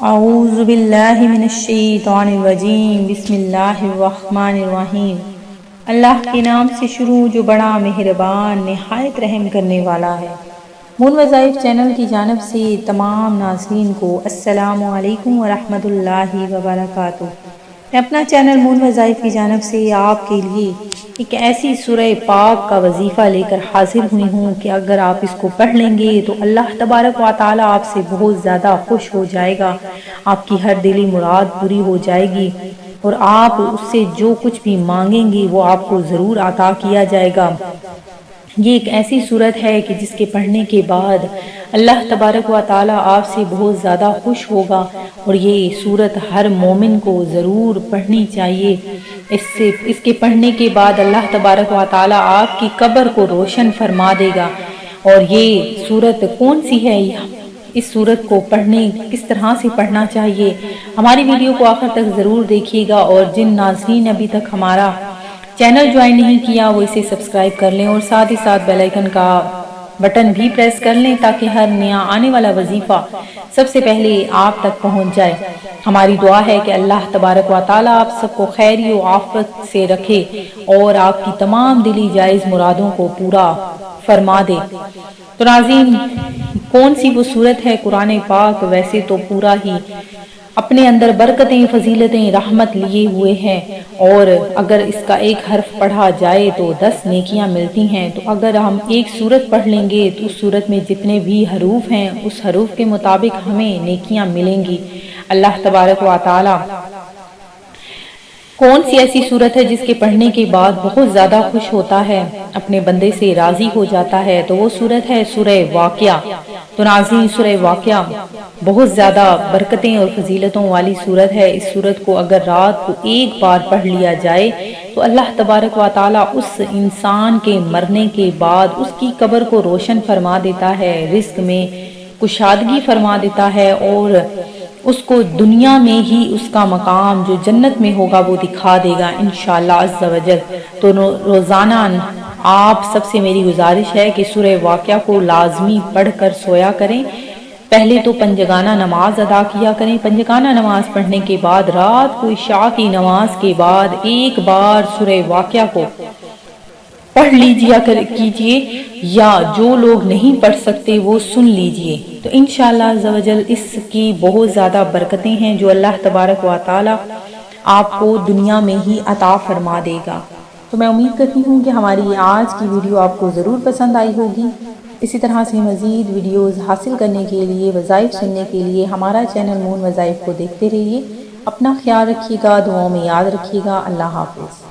اعوذ باللہ من الشیطان الرجیم بسم اللہ الرحمن الرحیم۔ اللہ کے نام سے شروع جو بڑا مہربان نہایت رحم کرنے والا ہے۔ مون وظائف چینل کی جانب سے تمام ناظرین کو السلام علیکم ورحمۃ اللہ وبرکاتہ۔ میں اپنا چینل مون وظائف کی جانب سے آپ کے لیے ایک ایسی سورہ پاک کا وظیفہ لے کر حاضر ہوئی ہوں کہ اگر آپ اس کو پڑھ لیں گے تو اللہ تبارک و تعالی آپ سے بہت زیادہ خوش ہو جائے گا، آپ کی ہر دلی مراد پوری ہو جائے گی اور آپ اس سے جو کچھ بھی مانگیں گے وہ آپ کو ضرور عطا کیا جائے گا۔ یہ ایک ایسی صورت ہے کہ جس کے پڑھنے کے بعد اللہ تبارک و تعالی آپ سے بہت زیادہ خوش ہوگا، اور یہ صورت ہر مومن کو ضرور پڑھنی چاہیے۔ اس کے پڑھنے کے بعد اللہ تبارک و تعالی آپ کی قبر کو روشن فرما دے گا۔ اور یہ صورت کون سی ہے، اس صورت کو پڑھنے کس طرح سے پڑھنا چاہیے، ہماری ویڈیو کو آخر تک ضرور دیکھیے گا۔ اور جن ناظرین ابھی تک ہمارا چینل جوائن نہیں کیا وہ اسے سبسکرائب کر لیں اور ساتھ ہی ساتھ بیل آئیکن کا بٹن بھی پریس کر لیں تاکہ ہر نیا آنے والا وظیفہ سب سے پہلے آپ تک پہنچ جائے۔ ہماری دعا ہے کہ اللہ تبارک و تعالی آپ سب کو خیری و عافیت سے رکھے اور آپ کی تمام دلی جائز مرادوں کو پورا فرما دے۔ تو ناظرین، کون سی وہ صورت ہے؟ قرآن پاک ویسے تو پورا ہی اپنے اندر برکتیں، فضیلتیں، رحمت لیے ہوئے ہیں، اور اگر اس کا ایک حرف پڑھا جائے تو 10 نیکیاں ملتی ہیں۔ تو اگر ہم ایک سورت پڑھ لیں گے تو اس سورت میں جتنے بھی حروف ہیں اس حروف کے مطابق ہمیں نیکیاں ملیں گی۔ اللہ تبارک و تعالی کون سی ایسی صورت ہے جس کے پڑھنے کے بعد بہت زیادہ خوش ہوتا ہے، اپنے بندے سے راضی ہو جاتا ہے؟ تو وہ صورت ہے سورہ واقعہ۔ تو ناظرین، سورہ واقعہ بہت زیادہ برکتیں اور فضیلتوں والی صورت ہے۔ اس صورت کو اگر رات کو ایک بار پڑھ لیا جائے تو اللہ تبارک و تعالی اس انسان کے مرنے کے بعد اس کی قبر کو روشن فرما دیتا ہے، رزق میں کشادگی فرما دیتا ہے، اور اس کو دنیا میں ہی اس کا مقام جو جنت میں ہوگا وہ دکھا دے گا انشاءاللہ عز و جل۔ تو روزانہ آپ سب سے میری گزارش ہے کہ سورہ واقعہ کو لازمی پڑھ کر سویا کریں۔ پہلے تو پنجگانہ نماز ادا کیا کریں، پنجگانہ نماز پڑھنے کے بعد رات کو عشاء کی نماز کے بعد ایک بار سورہ واقعہ کو پڑھ کیجئے، یا جو لوگ نہیں پڑھ سکتے وہ سن لیجئے۔ تو انشاءاللہ عز و جل اس کی بہت زیادہ برکتیں ہیں جو اللہ تبارک و تعالی آپ کو دنیا میں ہی عطا فرما دے گا۔ تو میں امید کرتی ہوں کہ ہماری آج کی ویڈیو آپ کو ضرور پسند آئی ہوگی۔ اسی طرح سے مزید ویڈیوز حاصل کرنے کے لیے، وظائف سننے کے لیے ہمارا چینل مون وظائف کو دیکھتے رہیے۔ اپنا خیال رکھیے گا، دعاؤں میں یاد رکھیے گا۔ اللہ حافظ۔